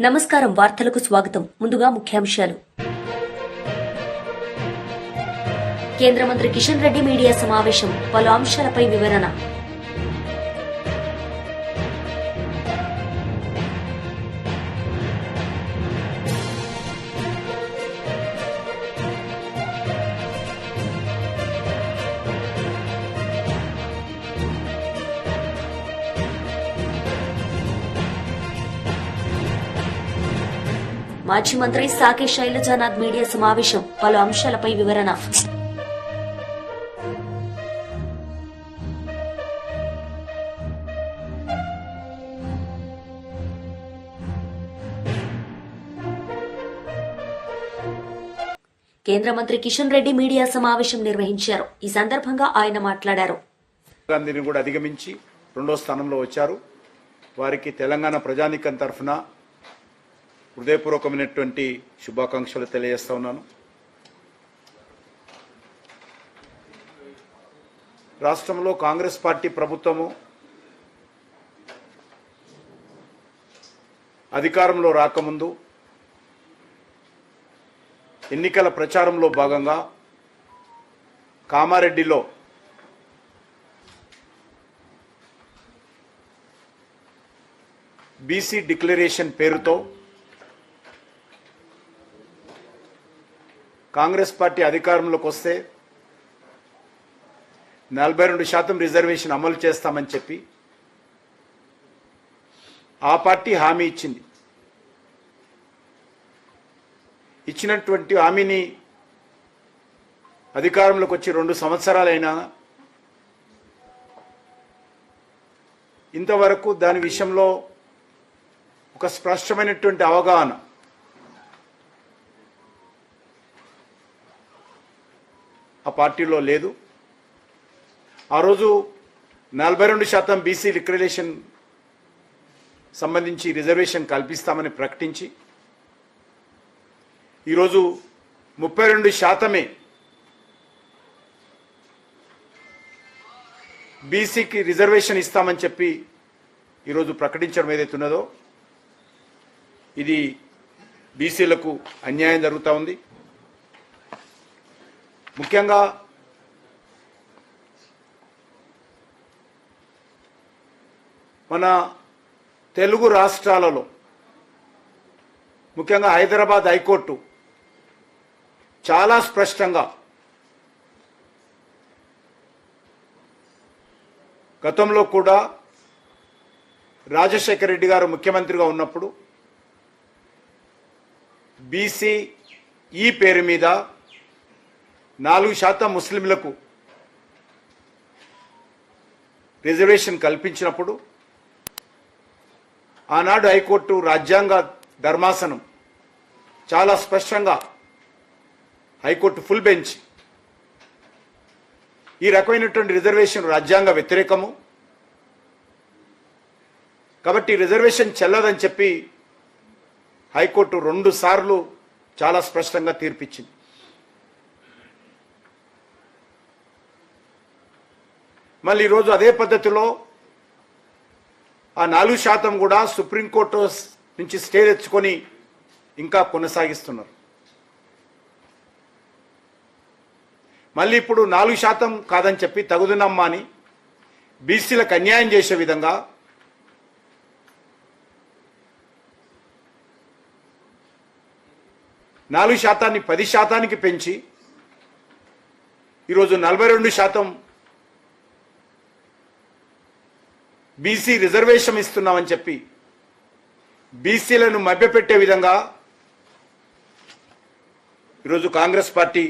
నమస్కారం వార్తలకు స్వాగతం. ముందుగా ముఖ్యాంశాలు. కేంద్ర మంత్రి కిషన్ రెడ్డి మీడియా సమావేశం, పలు అంశాలపై వివరణ. మాజీ మంత్రి సాకే శైలజానాథ్ మీడియా సమావేశం, పలు అంశాలపై వివరణ. కేంద్ర మంత్రి కిషన్ రెడ్డి మీడియా సమావేశం నిర్వహించారు. ఈ సందర్భంగా ఆయన మాట్లాడారు. గాంధీని కూడా అధిగమించి 2వ స్థానంలో వచ్చారు. వారికి తెలంగాణ ప్రజానీకం తరఫున హృదయపూర్వకమైనటువంటి శుభాకాంక్షలు తెలియజేస్తా ఉన్నాను. రాష్ట్రంలో కాంగ్రెస్ పార్టీ ప్రభుత్వము అధికారంలో రాకముందు ఎన్నికల ప్రచారంలో భాగంగా కామారెడ్డిలో బీసీ డిక్లరేషన్ పేరుతో కాంగ్రెస్ పార్టీ అధికారంలోకి వస్తే 42% రిజర్వేషన్ అమలు చేస్తామని చెప్పి ఆ పార్టీ హామీ ఇచ్చింది. ఇచ్చినటువంటి హామీని అధికారంలోకి వచ్చి 2 సంవత్సరాలైనా ఇంతవరకు దాని విషయంలో ఒక స్పష్టమైనటువంటి అవగాహన ఆ పార్టీలో లేదు. ఆ రోజు 42% బీసీ డిక్లరేషన్ సంబంధించి రిజర్వేషన్ కల్పిస్తామని ప్రకటించి ఈరోజు 32% బీసీకి రిజర్వేషన్ ఇస్తామని చెప్పి ఈరోజు ప్రకటించడం ఏదైతే ఉన్నదో ఇది బీసీలకు అన్యాయం జరుగుతూ ఉంది. ముఖ్యంగా మన తెలుగు రాష్ట్రాలలో ముఖ్యంగా హైదరాబాద్ హైకోర్టు చాలా స్పష్టంగా గతంలో కూడా రాజశేఖర రెడ్డి గారు ముఖ్యమంత్రిగా ఉన్నప్పుడు బీసీ ఈ పేరు మీద 4% ముస్లింలకు రిజర్వేషన్ కల్పించినప్పుడు ఆనాడు హైకోర్టు రాజ్యాంగ ధర్మాసనం చాలా స్పష్టంగా హైకోర్టు ఫుల్ బెంచ్ ఈ రకమైనటువంటి రిజర్వేషన్ రాజ్యాంగ వ్యతిరేకము కాబట్టి రిజర్వేషన్ చెల్లదని చెప్పి హైకోర్టు 2 సార్లు చాలా స్పష్టంగా తీర్పిచ్చింది. మళ్ళీ ఈరోజు అదే పద్ధతిలో ఆ 4% కూడా సుప్రీంకోర్టు నుంచి స్టే తెచ్చుకొని ఇంకా కొనసాగిస్తున్నారు. మళ్ళీ ఇప్పుడు 4% కాదని చెప్పి తగుదనమ్మా అని బీసీలకు అన్యాయం చేసే విధంగా నాలుగు శాతాన్ని 10%కి పెంచి ఈరోజు 42% బీసీ రిజర్వేషన్ ఇస్తున్నామని చెప్పి బీసీలను మభ్యపెట్టే విధంగా ఈరోజు కాంగ్రెస్ పార్టీ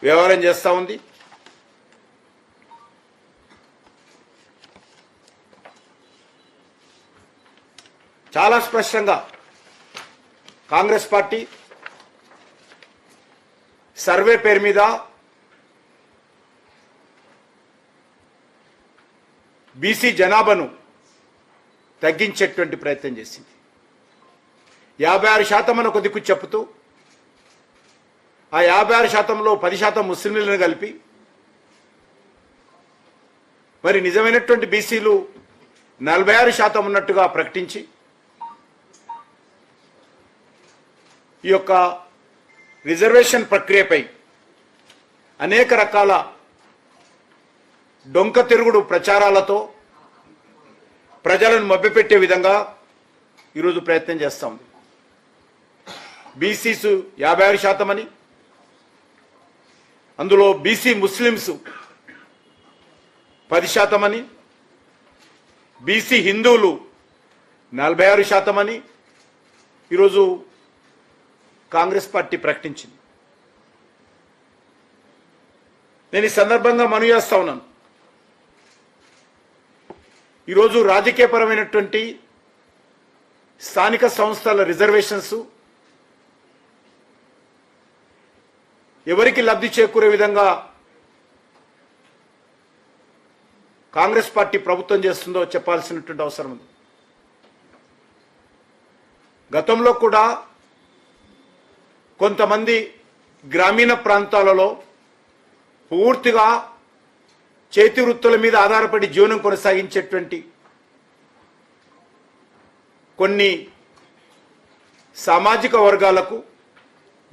వ్యవహారం చేస్తూ ఉంది. చాలా స్పష్టంగా కాంగ్రెస్ పార్టీ సర్వే పేరు మీద బీసీ జనాభాను తగ్గించేటువంటి ప్రయత్నం చేసింది. 56% అని ఒక దిక్కు చెప్తూ ఆ 56%లో 10% ముస్లింలను కలిపి మరి నిజమైనటువంటి బీసీలు 46% ఉన్నట్టుగా ప్రకటించి ఈ యొక్క రిజర్వేషన్ ప్రక్రియపై అనేక రకాల డొంక తిరుగుడు ప్రచారాలతో ప్రజలను మభ్యపెట్టే విధంగా ఈరోజు ప్రయత్నం చేస్తా ఉంది. బీసీస్ 56% అని, అందులో బీసీ ముస్లిమ్స్ 10% అని, బీసీ హిందువులు 46% అని ఈరోజు కాంగ్రెస్ పార్టీ ప్రకటించింది. నేను ఈ సందర్భంగా మనవి చేస్తా ఉన్నాను, ఈరోజు రాజకీయపరమైనటువంటి స్థానిక సంస్థల రిజర్వేషన్స్ ఎవరికి లబ్ధి చేకూరే విధంగా కాంగ్రెస్ పార్టీ ప్రభుత్వం చేస్తుందో చెప్పాల్సినటువంటి అవసరం ఉంది. గతంలో కూడా కొంతమంది గ్రామీణ ప్రాంతాలలో పూర్తిగా చేతి వృత్తుల మీద ఆధారపడి జీవనం కొనసాగించేటువంటి కొన్ని సామాజిక వర్గాలకు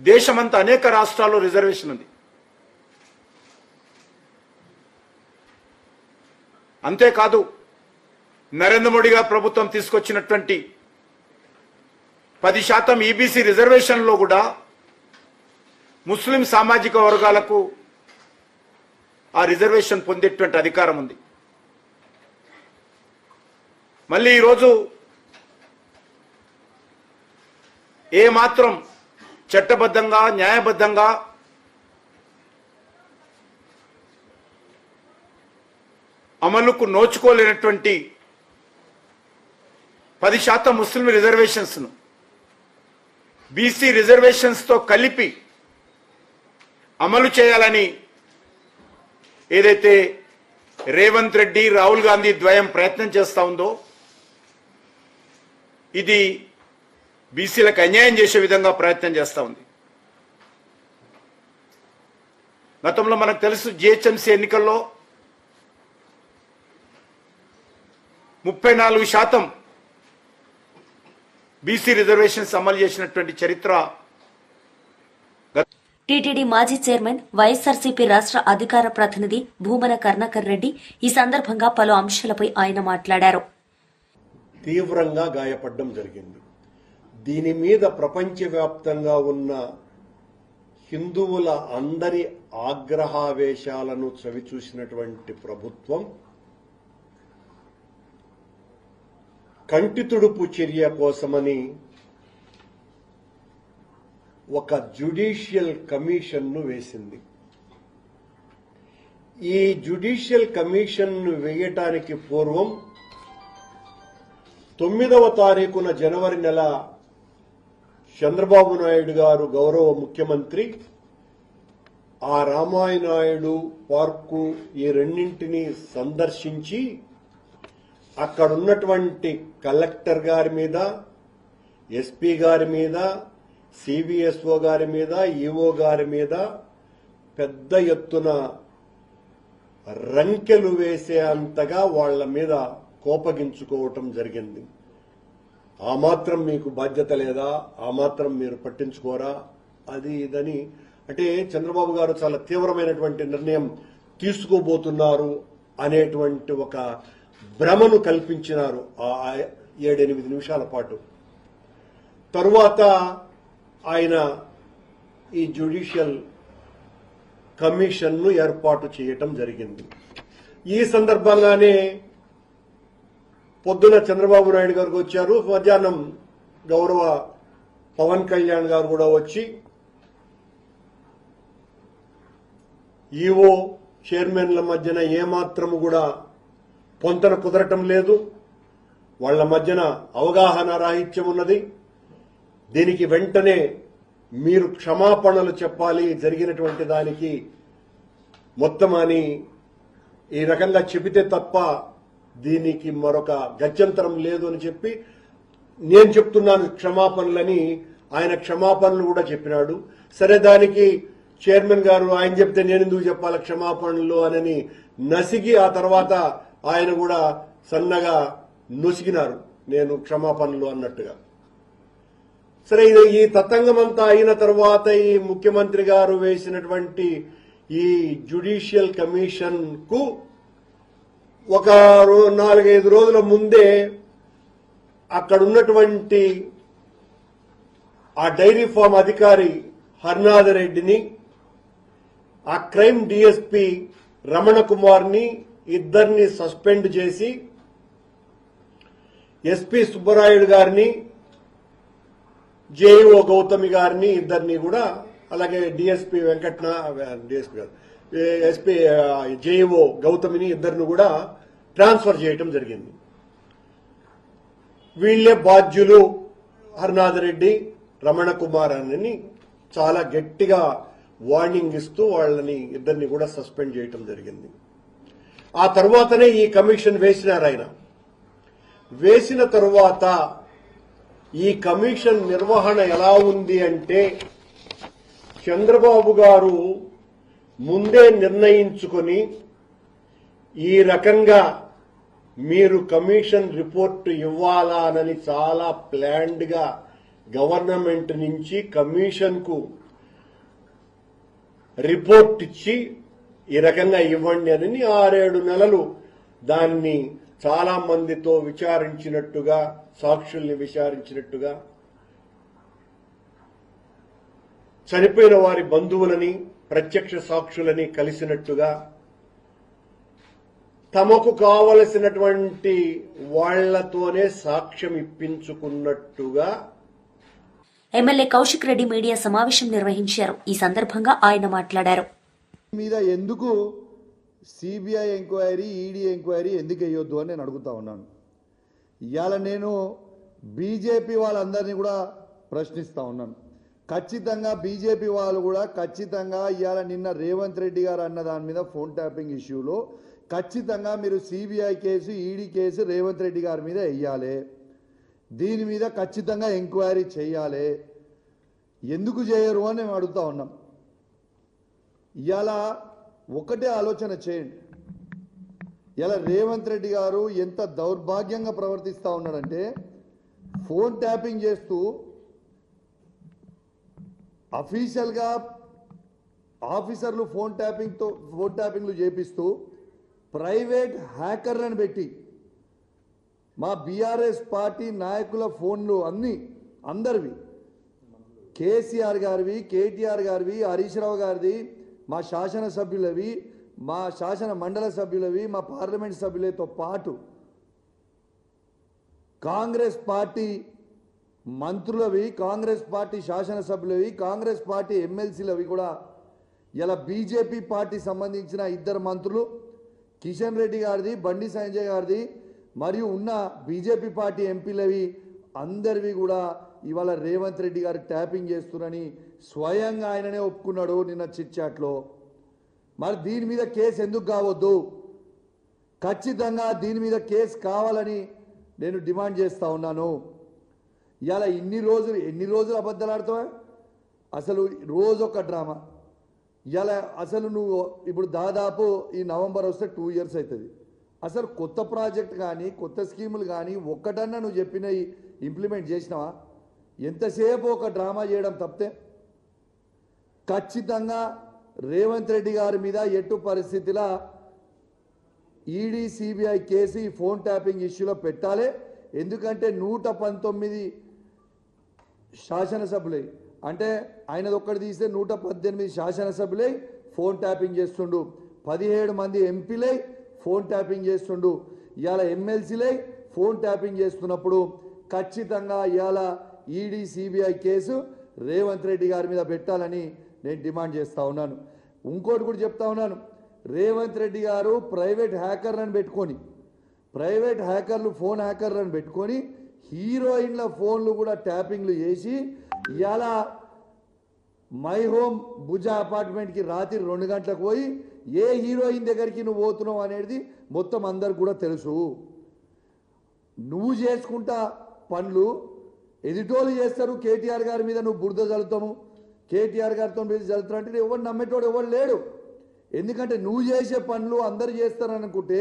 దేశమంతా అనేక రాష్ట్రాల్లో రిజర్వేషన్ ఉంది. అంతేకాదు నరేంద్ర మోడీ గారు ప్రభుత్వం తీసుకొచ్చినటువంటి 10% ఈబీసీ రిజర్వేషన్లో కూడా ముస్లిం సామాజిక వర్గాలకు ఆ రిజర్వేషన్ పొందేటువంటి అధికారం ఉంది. మళ్ళీ ఈరోజు ఏమాత్రం చట్టబద్ధంగా న్యాయబద్ధంగా అమలుకు నోచుకోలేనటువంటి 10% ముస్లిం రిజర్వేషన్స్ ను బీసీ రిజర్వేషన్స్ తో కలిపి అమలు చేయాలని ఏదైతే రేవంత్ రెడ్డి రాహుల్ గాంధీ ద్వయం ప్రయత్నం చేస్తా ఉందో ఇది బీసీలకు అన్యాయం చేసే విధంగా ప్రయత్నం చేస్తా ఉంది. గతంలో మనకు తెలుసు జిహెచ్ఎంసీ ఎన్నికల్లో 34% బీసీ రిజర్వేషన్స్ అమలు చేసినటువంటి చరిత్ర. టీటీడీ మాజీ చైర్మన్ వైఎస్సార్సీపీ రాష్ట్ర అధికార ప్రతినిధి భూమన కరుణాకర్ రెడ్డి ఈ సందర్భంగా పలు అంశాలపై ఆయన మాట్లాడారు. తీవ్రంగా గాయపడడం జరిగింది. దీని మీద ప్రపంచవ్యాప్తంగా ఉన్న హిందువుల అందరి ఆగ్రహావేశాలను చవిచూసినటువంటి ప్రభుత్వం కంటితుడుపు చర్య కోసమని ఒక జ్యుడిషియల్ కమిషన్ను వేసింది. ఈ జ్యుడిషియల్ కమిషన్ను వేయటానికి పూర్వం 9వ తారీఖున జనవరి నెల చంద్రబాబు నాయుడు గారు గౌరవ ముఖ్యమంత్రి ఆ రామాయణాయుడు పార్కు ఈ రెండింటినీ సందర్శించి అక్కడున్నటువంటి కలెక్టర్ గారి మీద, ఎస్పీ గారి మీద, సిబిఎస్ఓ గారి మీద, ఈఓ గారి మీద పెద్ద ఎత్తున రంకెలు వేసే అంతగా వాళ్ల మీద కోపగించుకోవటం జరిగింది. ఆ మాత్రం మీకు బాధ్యత లేదా, ఆ మాత్రం మీరు పట్టించుకోరా, అది ఇదని అంటే చంద్రబాబు గారు చాలా తీవ్రమైనటువంటి నిర్ణయం తీసుకోబోతున్నారు అనేటువంటి ఒక భ్రమను కల్పించినారు ఆ 7-8 నిమిషాల పాటు. తరువాత ఆయన ఈ జ్యుడిషియల్ కమిషన్ను ఏర్పాటు చేయటం జరిగింది. ఈ సందర్భంగానే పొద్దున చంద్రబాబు నాయుడు గారికి వచ్చారు, మధ్యాహ్నం గౌరవ పవన్ కళ్యాణ్ గారు కూడా వచ్చి ఈఓ చైర్మన్ల మధ్యన ఏమాత్రము కూడా పొంతన కుదరటం లేదు, వాళ్ల మధ్యన అవగాహన రాహిత్యం ఉన్నది, దీనికి వెంటనే మీరు క్షమాపణలు చెప్పాలి జరిగినటువంటి దానికి మొత్తం అని ఈ రకంగా చెబితే తప్ప దీనికి మరొక గత్యంతరం లేదు అని చెప్పి నేను చెప్తున్నాను క్షమాపణలని ఆయన క్షమాపణలు కూడా చెప్పినాడు. సరే దానికి చైర్మన్ గారు ఆయన చెప్తే నేను ఎందుకు చెప్పాలి క్షమాపణలు అని నసిగి ఆ తర్వాత ఆయన కూడా సన్నగా నొసిగినారు నేను క్షమాపణలు అన్నట్టుగా. సరే, ఇది ఈ తతంగం అంతా అయిన తర్వాత ఈ ముఖ్యమంత్రి గారు వేసినటువంటి ఈ జ్యుడిషియల్ కమిషన్ కు ఒక 4-5 రోజుల ముందే అక్కడ ఉన్నటువంటి ఆ డైరీ ఫామ్ అధికారి హర్నాథ్ రెడ్డిని, ఆ క్రైమ్ డిఎస్పీ రమణ కుమార్ని ఇద్దరిని సస్పెండ్ చేసి ఎస్పీ సుబ్బరాయుడు గారిని, జేఈఓ గౌతమి గారిని ఇద్దరిని కూడా, అలాగే డిఎస్పీ ఎస్పీ జేఈఓ గౌతమిని ఇద్దరిని కూడా ట్రాన్స్ఫర్ చేయటం జరిగింది. వీళ్లే బాధ్యులు హర్నాథ్ రెడ్డి, రమణ కుమార్ అని చాలా గట్టిగా వార్నింగ్ ఇస్తూ వాళ్ళని ఇద్దరిని కూడా సస్పెండ్ చేయటం జరిగింది. ఆ తర్వాతనే ఈ కమిషన్ వేసినారు. ఆయన వేసిన తరువాత ఈ కమిషన్ నిర్వహణ ఎలా ఉంది అంటే, చంద్రబాబు గారు ముందే నిర్ణయించుకొని ఈ రకంగా మీరు కమిషన్ రిపోర్టు ఇవ్వాలని చాలా ప్లాన్డ్ గా గవర్నమెంట్ నుంచి కమిషన్ కు రిపోర్ట్ ఇచ్చి ఈ రకంగా ఇవ్వండి అని 6-7 నెలలు దాన్ని చాలా మందితో విచారించినట్టుగా, సాక్షుల్ని విచారించినట్టుగా, చనిపోయిన వారి బంధువులని, ప్రత్యక్ష సాక్షులని కలిసినట్టుగా, తమకు కావలసినటువంటి వాళ్లతోనే సాక్ష్యం ఇప్పించుకున్నట్టుగా ఎమ్మెల్యే కౌశిక్ రెడ్డి మీడియా సమావేశం నిర్వహించారు. ఈ సందర్భంగా ఆయన మాట్లాడారు. మీద ఎందుకు సిబిఐ ఎంక్వైరీ, ఈడీ ఎంక్వైరీ ఎందుకు వేయొద్దు అని నేను అడుగుతా ఉన్నాను. ఇవాళ నేను బీజేపీ వాళ్ళందరినీ కూడా ప్రశ్నిస్తా ఉన్నాను. ఖచ్చితంగా బీజేపీ వాళ్ళు కూడా ఖచ్చితంగా ఇవాళ నిన్న రేవంత్ రెడ్డి గారు అన్న దాని మీద ఫోన్ ట్యాపింగ్ ఇష్యూలో ఖచ్చితంగా మీరు CBI case, ED case Revanth Reddy గారి మీద వేయాలి. దీని మీద ఖచ్చితంగా ఎంక్వైరీ చేయాలి. ఎందుకు చేయరు అని మేము అడుగుతా ఉన్నాం. ఇవాళ ఒకటే ఆలోచన చేయండి. ఇలా రేవంత్ రెడ్డి గారు ఎంత దౌర్భాగ్యంగా ప్రవర్తిస్తూ ఉన్నాడంటే, ఫోన్ ట్యాపింగ్ చేస్తూ అఫీషియల్గా ఆఫీసర్లు ఫోన్ ట్యాపింగ్లు చేపిస్తూ ప్రైవేట్ హ్యాకర్లను పెట్టి మా బీఆర్ఎస్ పార్టీ నాయకుల ఫోన్లు అందరివి, కేసీఆర్ గారివి, కేటీఆర్ గారివి, హరీష్ రావు గారిది, మా శాసనసభ్యులవి, మా శాసన మండల సభ్యులవి, మా పార్లమెంట్ సభ్యులతో పాటు కాంగ్రెస్ పార్టీ మంత్రులవి, కాంగ్రెస్ పార్టీ శాసనసభ్యులవి, కాంగ్రెస్ పార్టీ ఎమ్మెల్సీలవి కూడా ఇలా బీజేపీ పార్టీ సంబంధించిన 2 మంత్రులు, కిషన్ రెడ్డి గారిది, బండి సంజయ్ గారిది, మరియు ఉన్న బీజేపీ పార్టీ ఎంపీలవి అందరివి కూడా ఇవాళ రేవంత్ రెడ్డి గారు ట్యాపింగ్ చేస్తున్నారని స్వయంగా ఆయననే ఒప్పుకున్నాడు నిన్న చిట్ చాట్లో. మరి దీని మీద కేసు ఎందుకు కావద్దు? ఖచ్చితంగా దీని మీద కేసు కావాలని నేను డిమాండ్ చేస్తా ఉన్నాను. ఇవాళ ఎన్ని రోజులు అబద్ధాలు ఆడతావా? అసలు రోజు ఒక డ్రామా. ఇవాళ అసలు నువ్వు ఇప్పుడు దాదాపు ఈ నవంబర్ వస్తే 2 years అవుతుంది. అసలు కొత్త ప్రాజెక్ట్ కానీ కొత్త స్కీములు కానీ ఒక్కటన్నా నువ్వు చెప్పినవి ఇంప్లిమెంట్ చేసినావా? ఎంతసేపు ఒక డ్రామా చేయడం తప్పితే ఖచ్చితంగా రేవంత్ రెడ్డి గారి మీద ఎటు పరిస్థితిలా ఈడీ, సిబిఐ కేసు ఈ ఫోన్ ట్యాపింగ్ ఇష్యూలో పెట్టాలి. ఎందుకంటే 119 శాసనసభ్యులై, అంటే ఆయనది ఒక్కటి తీస్తే 118 శాసనసభ్యులై ఫోన్ ట్యాపింగ్ చేస్తుండు, 17 మంది ఎంపీలై ఫోన్ ట్యాపింగ్ చేస్తుండు, ఇవాళ ఎమ్మెల్సీలై ఫోన్ ట్యాపింగ్ చేస్తున్నప్పుడు ఖచ్చితంగా ఇవాళ ED, CBI case Revanth Reddy గారి మీద పెట్టాలని నేను డిమాండ్ చేస్తా ఉన్నాను. ఇంకోటి కూడా చెప్తా ఉన్నాను. రేవంత్ రెడ్డి గారు ప్రైవేట్ హ్యాకర్లను ఫోన్ హ్యాకర్లను పెట్టుకొని హీరోయిన్ల ఫోన్లు కూడా ట్యాపింగ్లు చేసి ఇవాళ మై హోమ్ భుజ అపార్ట్మెంట్కి రాత్రి 2 గంటలకు పోయి ఏ హీరోయిన్ దగ్గరికి నువ్వు పోతున్నావు అనేది మొత్తం అందరికి కూడా తెలుసు. నువ్వు చేసుకుంటా పనులు ఎదిటోళ్ళు చేస్తారు. కేటీఆర్ గారి మీద నువ్వు బురద చల్లుతాము, కేటీఆర్ గారితో మీద చల్లుతారు అంటే ఎవరు నమ్మేటోడు ఎవరు లేడు. ఎందుకంటే నువ్వు చేసే పనులు అందరు చేస్తారనుకుంటే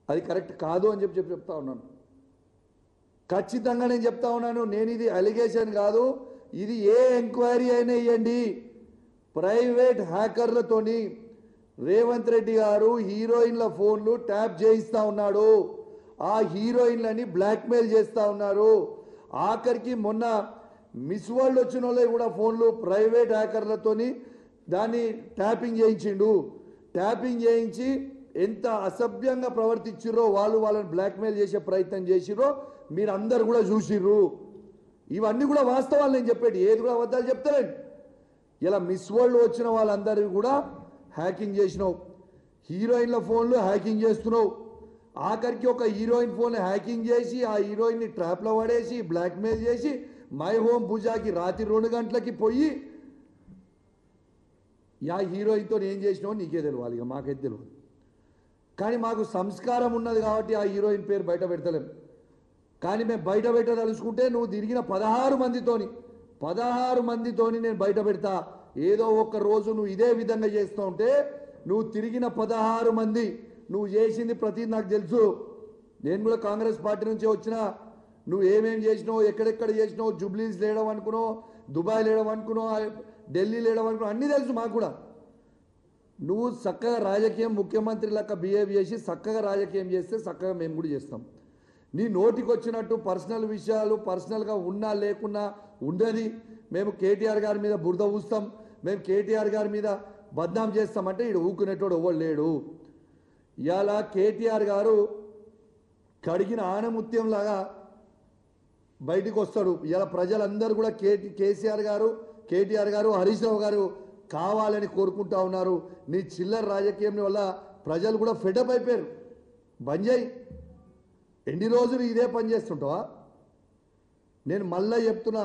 అది కరెక్ట్ కాదు అని చెప్తా ఉన్నాను. ఖచ్చితంగా నేను చెప్తా ఉన్నాను, నేను ఇది అలిగేషన్ కాదు, ఇది ఏ ఎంక్వైరీ అయినా ఇవ్వండి. ప్రైవేట్ హ్యాకర్లతోని రేవంత్ రెడ్డి గారు హీరోయిన్ల ఫోన్లు ట్యాప్ చేయిస్తా ఉన్నాడు, ఆ హీరోయిన్లని బ్లాక్మెయిల్ చేస్తా ఉన్నారు. ఆఖరికి మొన్న మిస్ వరల్డ్ వచ్చిన వాళ్ళే కూడా ఫోన్లు ప్రైవేట్ హ్యాకర్లతోని దాన్ని ట్యాపింగ్ చేయించిండు. ట్యాపింగ్ చేయించి ఎంత అసభ్యంగా ప్రవర్తించిర్రో, వాళ్ళని బ్లాక్మెయిల్ చేసే ప్రయత్నం చేసిర్రో మీరు అందరు కూడా చూసిర్రు. ఇవన్నీ కూడా వాస్తవాలు, నేను చెప్పేది ఏది కూడా అబద్ధాలు చెప్తారండి. ఇలా మిస్ వరల్డ్ వచ్చిన వాళ్ళందరికీ కూడా హ్యాకింగ్ చేసినావు, హీరోయిన్ల ఫోన్లు హ్యాకింగ్ చేస్తున్నావు. ఆఖరికి ఒక హీరోయిన్ ఫోన్ హ్యాకింగ్ చేసి ఆ హీరోయిన్ని ట్రాప్లో పడేసి బ్లాక్మెయిల్ చేసి మై హోమ్ పూజాకి రాత్రి 2 గంటలకి పోయి యా హీరోయిన్తో ఏం చేసినావు నీకే తెలియాలి, ఇక మాకైతే తెలియదు. కానీ మాకు సంస్కారం ఉన్నది కాబట్టి ఆ హీరోయిన్ పేరు బయట పెడతలేం. కానీ మేము బయట పెట్టదలుచుకుంటే నువ్వు తిరిగిన 16 మందితోని నేను బయట పెడతా. ఏదో ఒక రోజు నువ్వు ఇదే విధంగా చేస్తూ ఉంటే నువ్వు తిరిగిన 16 మంది నువ్వు చేసింది ప్రతి నాకు తెలుసు. నేను కూడా కాంగ్రెస్ పార్టీ నుంచి వచ్చినా, నువ్వు ఏమేం చేసినావు, ఎక్కడెక్కడ చేసినావు, జూబ్లీస్ లేడం అనుకున్నావు, దుబాయ్ లేడం అనుకున్నావు, ఢిల్లీ లేడం అనుకున్నావు, అన్నీ తెలుసు మాకు కూడా. నువ్వు చక్కగా రాజకీయం ముఖ్యమంత్రి లెక్క బిహేవ్ చేసి చక్కగా రాజకీయం చేస్తే చక్కగా మేము కూడా చేస్తాం. నీ నోటికి వచ్చినట్టు పర్సనల్ విషయాలు పర్సనల్గా ఉన్నా లేకున్నా ఉండేది. మేము కేటీఆర్ గారి మీద బురద ఊస్తాం, మేము కేటీఆర్ గారి మీద బద్నాం చేస్తామంటే ఈడు ఊకునేటోడు ఎవడు లేడు. ఇలా కేటీఆర్ గారు కడిగిన ఆనముత్యం లాగా బయటికి వస్తాడు. ఇలా ప్రజలందరూ కూడా కేటీఆర్ గారు హరీష్ రావు గారు కావాలని కోరుకుంటా ఉన్నారు. నీ చిల్లర రాజకీయం వల్ల ప్రజలు కూడా ఫెడప్ అయిపోయారు. బంద్ చేయి, ఎన్ని రోజులు ఇదే పని చేస్తుంటావా? నేను మళ్ళీ చెప్తున్నా,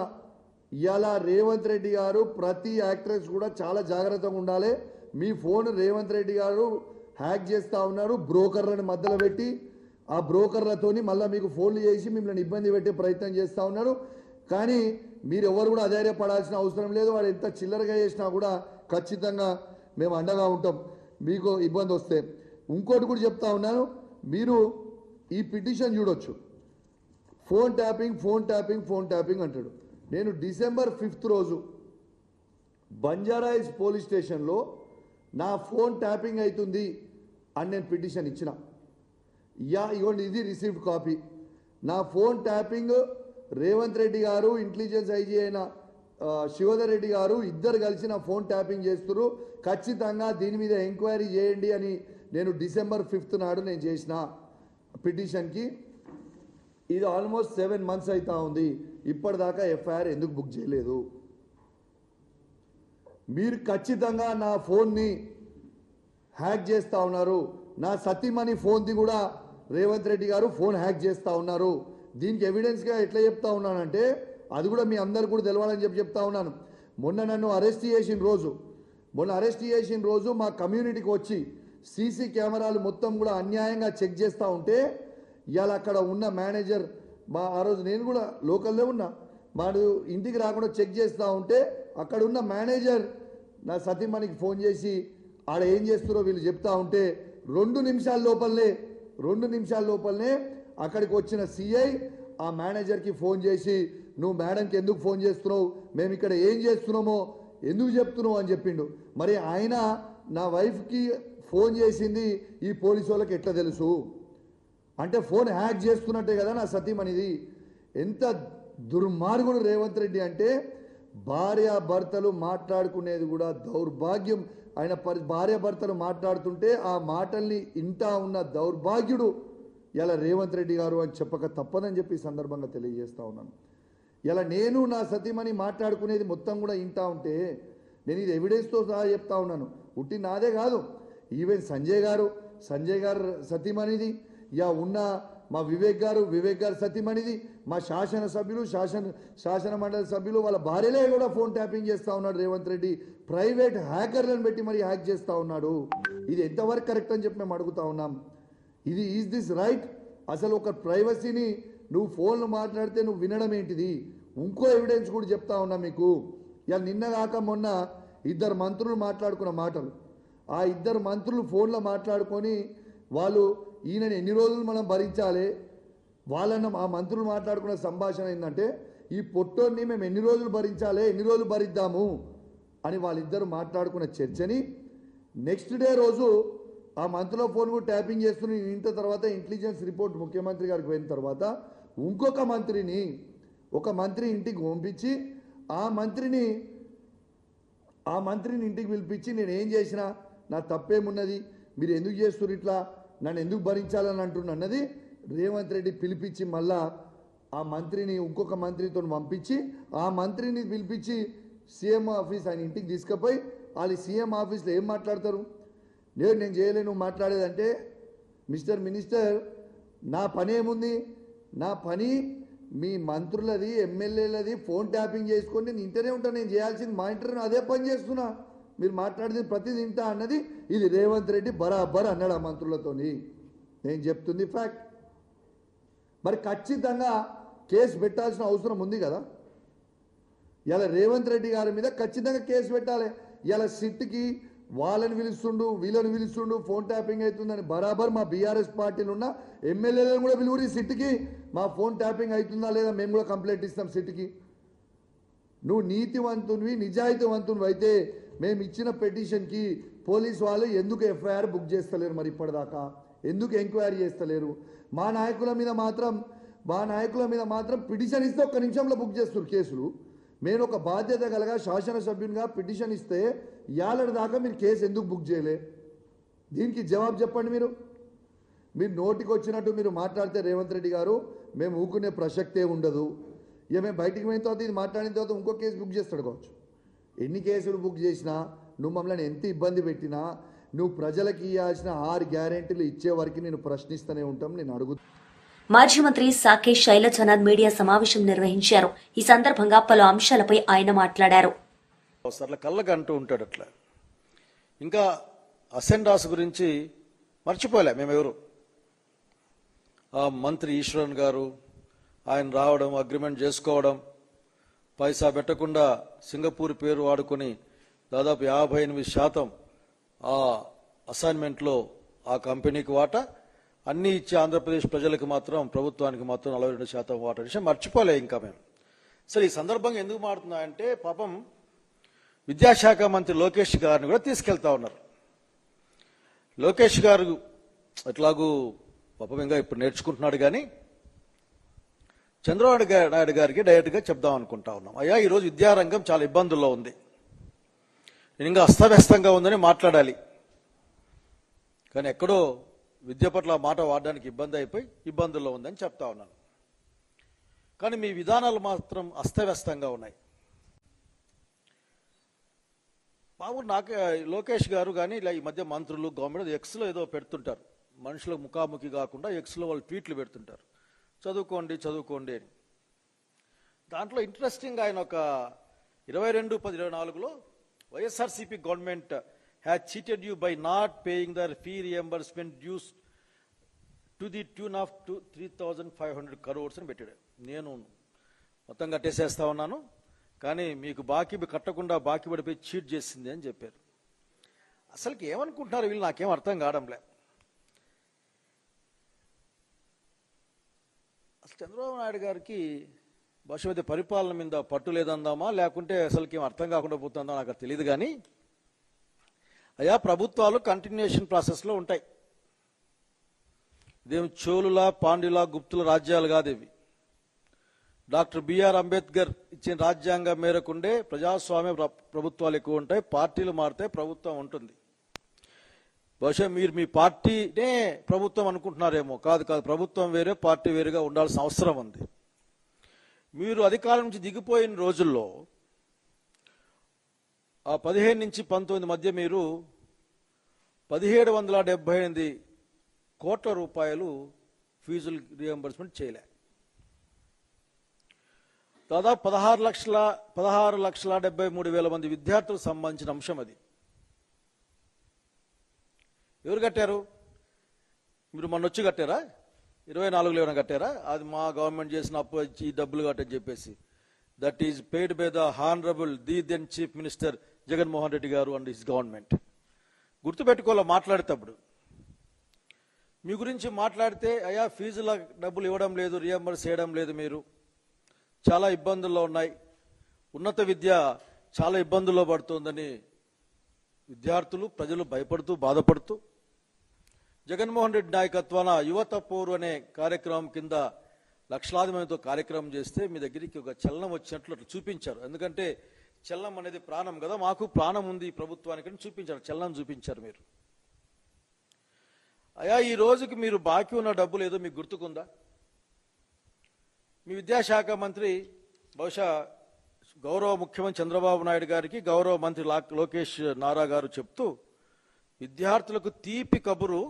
ఇవాళ రేవంత్ రెడ్డి గారు ప్రతి యాక్ట్రెస్ కూడా చాలా జాగ్రత్తగా ఉండాలి. మీ ఫోన్ రేవంత్ రెడ్డి గారు హ్యాక్ చేస్తూ ఉన్నారు, బ్రోకర్లను మధ్యలో పెట్టి ఆ బ్రోకర్లతోని మళ్ళీ మీకు ఫోన్లు చేసి మిమ్మల్ని ఇబ్బంది పెట్టే ప్రయత్నం చేస్తూ ఉన్నారు. కానీ మీరు ఎవరు కూడా అధైర్యపడాల్సిన అవసరం లేదు. వాడు ఎంత చిల్లరగా చేసినా కూడా ఖచ్చితంగా మేము అండగా ఉంటాం మీకు ఇబ్బంది వస్తే. ఇంకోటి కూడా చెప్తా ఉన్నాను, మీరు ఈ పిటిషన్ చూడొచ్చు. ఫోన్ ట్యాపింగ్ అంటాడు. నేను December 5th రోజు బంజారాయిల్స్ పోలీస్ స్టేషన్లో నా ఫోన్ ట్యాపింగ్ అవుతుంది అని నేను పిటిషన్ ఇచ్చిన. ఇగోండి ఇది రిసీవ్డ్ కాపీ. నా ఫోన్ ట్యాపింగ్ రేవంత్ రెడ్డి గారు, ఇంటెలిజెన్స్ ఐజీ అయిన శివధర్ రెడ్డి గారు ఇద్దరు కలిసి నా ఫోన్ ట్యాపింగ్ చేస్తున్నారు, ఖచ్చితంగా దీని మీద ఎంక్వైరీ చేయండి అని నేను December 5th నాడు నేను చేసిన పిటిషన్కి. ఇది ఆల్మోస్ట్ 7 months అవుతా ఉంది, ఇప్పటిదాకా ఎఫ్ఐఆర్ ఎందుకు బుక్ చేయలేదు? మీరు ఖచ్చితంగా నా ఫోన్ని హ్యాక్ చేస్తూ ఉన్నారు. నా సతీమణి ఫోన్ది కూడా రేవంత్ రెడ్డి గారు ఫోన్ హ్యాక్ చేస్తూ ఉన్నారు. దీనికి ఎవిడెన్స్గా ఎట్లా చెప్తా ఉన్నానంటే అది కూడా మీ అందరు కూడా తెలవాలని చెప్తా ఉన్నాను. మొన్న నన్ను అరెస్ట్ చేసిన రోజు మా కమ్యూనిటీకి వచ్చి సీసీ కెమెరాలు మొత్తం కూడా అన్యాయంగా చెక్ చేస్తూ ఉంటే ఇవాళ అక్కడ ఉన్న మేనేజర్ ఆ రోజు నేను కూడా లోకల్లో ఉన్నా, వాడు ఇంటికి రాకుండా చెక్ చేస్తూ ఉంటే అక్కడ ఉన్న మేనేజర్ నా సతీమణికి ఫోన్ చేసి ఆడ ఏం చేస్తున్నారో వీళ్ళు చెప్తా ఉంటే 2 నిమిషాల లోపలనే అక్కడికి వచ్చిన సిఐ ఆ మేనేజర్కి ఫోన్ చేసి నువ్వు మేడంకి ఎందుకు ఫోన్ చేస్తున్నావు, మేము ఇక్కడ ఏం చేస్తున్నామో ఎందుకు చెప్తున్నావు అని చెప్పిండు. మరి ఆయన నా వైఫ్కి ఫోన్ చేసింది ఈ పోలీసు వాళ్ళకి ఎట్లా తెలుసు? అంటే ఫోన్ హ్యాక్ చేస్తున్నట్టే కదా నా సతీమణిది. ఎంత దుర్మార్గుడు రేవంత్ రెడ్డి అంటే భార్యాభర్తలు మాట్లాడుకునేది కూడా దౌర్భాగ్యం. ఆయన భార్యాభర్తలు మాట్లాడుతుంటే ఆ మాటల్ని ఇంటా ఉన్న దౌర్భాగ్యుడు ఇలా రేవంత్ రెడ్డి గారు అని చెప్పక తప్పదని చెప్పి ఈ సందర్భంగా తెలియజేస్తా ఉన్నాను. ఇలా నేను నా సతీమణి మాట్లాడుకునేది మొత్తం కూడా ఇంటా ఉంటే నేను ఇది ఎవిడెన్స్తో సహా చెప్తా ఉన్నాను. ఉట్టి నాదే కాదు, ఈవెన్ సంజయ్ గారు సతీమణిది, ఉన్న మా వివేక్ గారు సతీమణిది, మా శాసనసభ్యులు శాసన మండలి సభ్యులు వాళ్ళ భార్యలే కూడా ఫోన్ ట్యాపింగ్ చేస్తూ ఉన్నాడు రేవంత్ రెడ్డి. ప్రైవేట్ హ్యాకర్లను పెట్టి మరి హ్యాక్ చేస్తూ ఉన్నాడు. ఇది ఎంతవరకు కరెక్ట్ అని చెప్పి మేము అడుగుతా ఉన్నాం. Is this right? అసలు ఒక ప్రైవసీని నువ్వు ఫోన్లు మాట్లాడితే నువ్వు వినడం ఏంటిది? ఇంకో ఎవిడెన్స్ కూడా చెప్తా ఉన్నా మీకు. ఇలా నిన్న కాక మొన్న 2 మంత్రులు మాట్లాడుకున్న మాటలు, ఆ 2 మంత్రులు ఫోన్లో మాట్లాడుకొని వాళ్ళు ఈయనని ఎన్ని రోజులు మనం భరించాలి, వాళ్ళన్న ఆ మంత్రులు మాట్లాడుకున్న సంభాషణ ఏంటంటే ఈ పొట్టోని మేము ఎన్ని రోజులు భరించాలి, ఎన్ని రోజులు భరిద్దాము అని వాళ్ళిద్దరు మాట్లాడుకున్న చర్చని నెక్స్ట్ డే రోజు ఆ మంత్రుల ఫోన్ కూడా ట్యాపింగ్ చేస్తున్న ఇంత తర్వాత ఇంటెలిజెన్స్ రిపోర్ట్ ముఖ్యమంత్రి గారికి పోయిన తర్వాత ఇంకొక మంత్రిని ఒక మంత్రి ఇంటికి పంపించి ఆ మంత్రిని ఇంటికి పిలిపించి నేను ఏం చేసినా నా తప్పేమున్నది, మీరు ఎందుకు చేస్తున్నారు ఇట్లా, నన్ను ఎందుకు భరించాలని అంటున్నా అన్నది రేవంత్ రెడ్డి పిలిపించి మళ్ళా ఆ మంత్రిని ఇంకొక మంత్రితో పంపించి ఆ మంత్రిని పిలిపించి సీఎం ఆఫీస్ ఆయన ఇంటికి తీసుకుపోయి వాళ్ళు సీఎం ఆఫీస్లో ఏం మాట్లాడతారు, నేను చేయలేను నువ్వు మాట్లాడేదంటే మిస్టర్ మినిస్టర్ నా పని ఏముంది, నా పని మీ మంత్రులది ఎమ్మెల్యేలది ఫోన్ ట్యాపింగ్ చేసుకొని నేను ఇంటనే ఉంటాను, నేను చేయాల్సింది మా ఇంటర్వ్యూ అదే పని చేస్తున్నా, మీరు మాట్లాడేది ప్రతిదీ వింటా అన్నది ఇది రేవంత్ రెడ్డి బరాబర్ అన్నాడు ఆ మంత్రులతోని. నేను చెప్తుంది ఫ్యాక్ట్. మరి ఖచ్చితంగా కేసు పెట్టాల్సిన అవసరం ఉంది కదా. ఇలా రేవంత్ రెడ్డి గారి మీద ఖచ్చితంగా కేసు పెట్టాలి. ఇలా సిట్కి వాళ్ళని పిలుస్తుండు వీళ్ళని పిలుస్తుండు ఫోన్ ట్యాపింగ్ అవుతుందని బరాబర్ మా బీఆర్ఎస్ పార్టీలు ఉన్న ఎమ్మెల్యేలను కూడా పిలువురి సిట్కి, మా ఫోన్ ట్యాపింగ్ అవుతుందా లేదా మేము కూడా కంప్లైంట్ ఇస్తాం సిట్కి. నువ్వు నీతివంతునివి నిజాయితీవంతునివి అయితే మేము ఇచ్చిన పిటిషన్కి పోలీసు వాళ్ళు ఎందుకు ఎఫ్ఐఆర్ బుక్ చేస్తలేరు, మరి ఇప్పటిదాకా ఎందుకు ఎంక్వైరీ చేస్తలేరు? మా నాయకుల మీద మాత్రం పిటిషన్ ఇస్తే ఒక్క నిమిషంలో బుక్ చేస్తారు కేసులు. నేను ఒక బాధ్యత కలగా శాసనసభ్యునిగా పిటిషన్ ఇస్తే ఇవాళ దాకా మీరు కేసు ఎందుకు బుక్ చేయలే? దీనికి జవాబు చెప్పండి. మీరు నోటికి వచ్చినట్టు మీరు మాట్లాడితే రేవంత్ రెడ్డి గారు మేము ఊకునే ప్రసక్తే ఉండదు. ఇక మేము బయటికి పోయిన తర్వాత ఇది మాట్లాడిన తర్వాత ఇంకో కేసు బుక్ చేస్తాడు కావచ్చు. ఎన్ని కేసులు బుక్ చేసినా నువ్వు మమ్మల్ని ఎంత ఇబ్బంది పెట్టినా నువ్వు ప్రజలకు ఇవ్వాల్సిన 6 గ్యారెంటీలు ఇచ్చే వరకు నేను ప్రశ్నిస్తూనే ఉంటాం. నేను అడుగుతా. మాజీ మంత్రి సాకే శైలజనాథ్ మీడియా సమావేశం నిర్వహించారు. ఈ సందర్భంగా పలు అంశాలపై ఆయన మాట్లాడారు. కళ్ళగా అంటూ ఉంటాడు అట్లా. ఇంకా అసెండాస్ గురించి మర్చిపోలే మేమెవరు. ఆ మంత్రి ఈశ్వరన్ గారు ఆయన రావడం, అగ్రిమెంట్ చేసుకోవడం, పైసా పెట్టకుండా సింగపూర్ పేరు వాడుకొని దాదాపు 58% ఆ అసైన్మెంట్లో ఆ కంపెనీకి వాటా అన్ని ఇచ్చే ఆంధ్రప్రదేశ్ ప్రజలకు మాత్రం ప్రభుత్వానికి మాత్రం 42% వాటా విషయం మర్చిపోలే ఇంకా మేము. సరే ఈ సందర్భంగా ఎందుకు మాట్లాడుతున్నాయంటే పాపం విద్యాశాఖ మంత్రి లోకేష్ గారిని కూడా తీసుకెళ్తా ఉన్నారు. లోకేష్ గారు ఎట్లాగూ పాపం ఇంకా ఇప్పుడు నేర్చుకుంటున్నాడు కానీ చంద్రబాబు నాయుడు గారికి డైరెక్ట్గా చెప్దాం అనుకుంటా ఉన్నాం. అయ్యా ఈరోజు విద్యారంగం చాలా ఇబ్బందుల్లో ఉంది, నేను ఇంకా అస్తవ్యస్తంగా ఉందని మాట్లాడాలి కానీ ఎక్కడో విద్య పట్ల మాట వాడడానికి ఇబ్బంది అయిపోయి ఇబ్బందుల్లో ఉందని చెప్తా ఉన్నాను. కానీ మీ విధానాలు మాత్రం అస్తవ్యస్తంగా ఉన్నాయి. బాబు నాకు లోకేష్ గారు కానీ ఇలా ఈ మధ్య మంత్రులు గవర్నమెంట్ ఎక్స్లో ఏదో పెడుతుంటారు, మనుషులకు ముఖాముఖి కాకుండా ఎక్స్లో వాళ్ళు ట్వీట్లు పెడుతుంటారు, చదువుకోండి చదువుకోండి అని. దాంట్లో ఇంట్రెస్టింగ్ ఆయన ఒక 22/10/24లో YSRCP government has cheated you by not paying their fee reimbursement dues to the tune of 3,500 crores అని పెట్టాడు. నేను మొత్తం కట్టేసేస్తా ఉన్నాను కానీ మీకు బాకీ కట్టకుండా బాకీ పడిపోయి చీట్ చేసింది అని చెప్పారు. అసలుకి ఏమనుకుంటున్నారు వీళ్ళు నాకేం అర్థం కావడంలే. అసలు చంద్రబాబు నాయుడు గారికి బహుశా పరిపాలన మీద పట్టు లేదందామా లేకుంటే అసలుకి ఏం అర్థం కాకుండా పోతుందా నాకు తెలియదు కానీ అయ్యా ప్రభుత్వాలు కంటిన్యూషన్ ప్రాసెస్లో ఉంటాయి. ఇదేమి చోళుల పాండ్యుల గుప్తుల రాజ్యాలు కాదు ఇవి. డాక్టర్ బిఆర్ అంబేద్కర్ ఇచ్చిన రాజ్యాంగం మేరకుండే ప్రజాస్వామ్య ప్రభుత్వాలు ఎక్కువ ఉంటాయి, పార్టీలు మారితే ప్రభుత్వం ఉంటుంది. బహుశా మీరు మీ పార్టీనే ప్రభుత్వం అనుకుంటున్నారేమో, కాదు ప్రభుత్వం వేరే పార్టీ వేరుగా ఉండాల్సిన అవసరం ఉంది. మీరు అధికారం నుంచి దిగిపోయిన రోజుల్లో ఆ 15 నుంచి 19 మధ్య మీరు 1778 కోట్ల రూపాయలు ఫీజులు రియంబర్స్మెంట్ చేయలే. దాదాపు 16,73,000 మంది విద్యార్థులకు సంబంధించిన అంశం అది. ఎవరు కట్టారు? మీరు మొన్న వచ్చి కట్టారా? 24లో ఏమైనా కట్టారా? అది మా గవర్నమెంట్ చేసిన అప్పు ఇచ్చి డబ్బులు కట్టని చెప్పేసి. That is paid by the honourable the then chief minister Jaganmohan Reddy garu and his government. గుర్తుపెట్టుకోవాలి మాట్లాడేటప్పుడు. మీ గురించి మాట్లాడితే అయా ఫీజుల డబ్బులు ఇవ్వడం లేదు, రియంబర్స్ చేయడం లేదు, మీరు చాలా ఇబ్బందుల్లో ఉన్నాయి, ఉన్నత విద్య చాలా ఇబ్బందుల్లో పడుతోందని విద్యార్థులు ప్రజలు భయపడుతూ బాధపడుతూ జగన్మోహన్ రెడ్డి నాయకత్వాన యువత పోరు అనే కార్యక్రమం కింద లక్షలాది మందితో కార్యక్రమం చేస్తే మీ దగ్గరికి ఒక చలనం వచ్చినట్లు అట్లా చూపించారు. ఎందుకంటే చలనం అనేది ప్రాణం కదా, మాకు ప్రాణం ఉంది ఈ ప్రభుత్వానికి చూపించారు, చలనం చూపించారు మీరు. అయా ఈ రోజుకి మీరు బాకీ ఉన్న డబ్బులు ఏదో మీకు గుర్తుకుందా? మీ విద్యాశాఖ మంత్రి బహుశా గౌరవ ముఖ్యమంత్రి చంద్రబాబు నాయుడు గారికి గౌరవ మంత్రి లోకేష్ నారా గారు చెప్తూ విద్యార్థులకు తీపి కబురు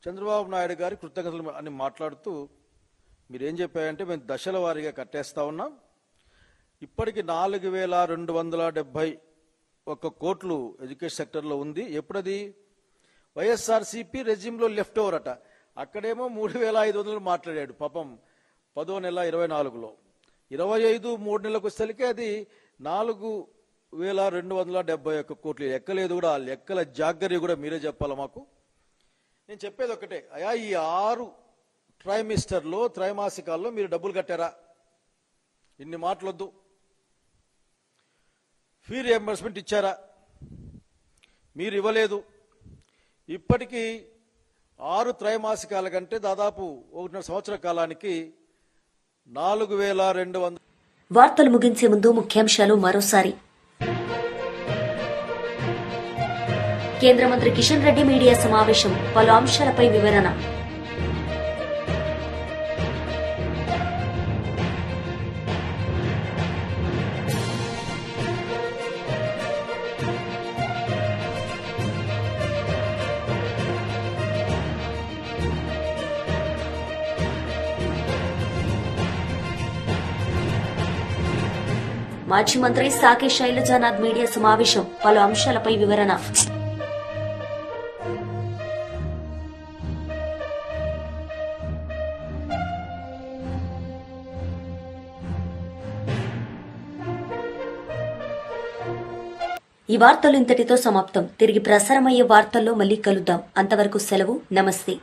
చంద్రబాబు నాయుడు గారి కృతజ్ఞతలు అని మాట్లాడుతూ మీరేం చెప్పారంటే మేము దశల వారీగా కట్టేస్తా ఉన్నాం, ఇప్పటికి 4,271 కోట్లు ఎడ్యుకేషన్ సెక్టర్లో ఉంది. ఎప్పుడది వైఎస్ఆర్సీపీ రెజిమ్లో లెఫ్ట్ ఓవర్ అట, అక్కడేమో 3,500 మాట్లాడాడు పాపం 10వ నెల 24లో, 25 3 నెలలకు వచ్చేసరికి అది 4,271 కోట్లు. లెక్కలేదు కూడా, ఆ లెక్కల జాగ్రత్త కూడా మీరే చెప్పాలి మాకు. నేను చెప్పేది ఒకటే, అయా ఈ 6 ట్రైమిస్టర్లో త్రైమాసికాల్లో మీరు డబ్బులు కట్టారా? ఇన్ని మాటలొద్దు. ఫీ రియంబర్స్మెంట్ ఇచ్చారా? మీరు ఇవ్వలేదు. ఇప్పటికీ 6 త్రైమాసికాల కంటే దాదాపు 1.5 సంవత్సర కాలానికి 4,200. వార్తలు ముగించే ముందు ముఖ్యాంశాలు మరోసారి. కేంద్ర మంత్రి కిషన్ రెడ్డి మీడియా సమావేశం, పలు అంశాలపై వివరణ. మాజీ మంత్రి సాకే శైలజానాథ్ మీడియా సమావేశం, పలు అంశాలపై వివరణ. ఈ వార్తలు ఇంతటితో సమాప్తం. తిరిగి ప్రసారమయ్యే వార్తల్లో మళ్ళీ కలుద్దాం. అంతవరకు సెలవు. నమస్తే.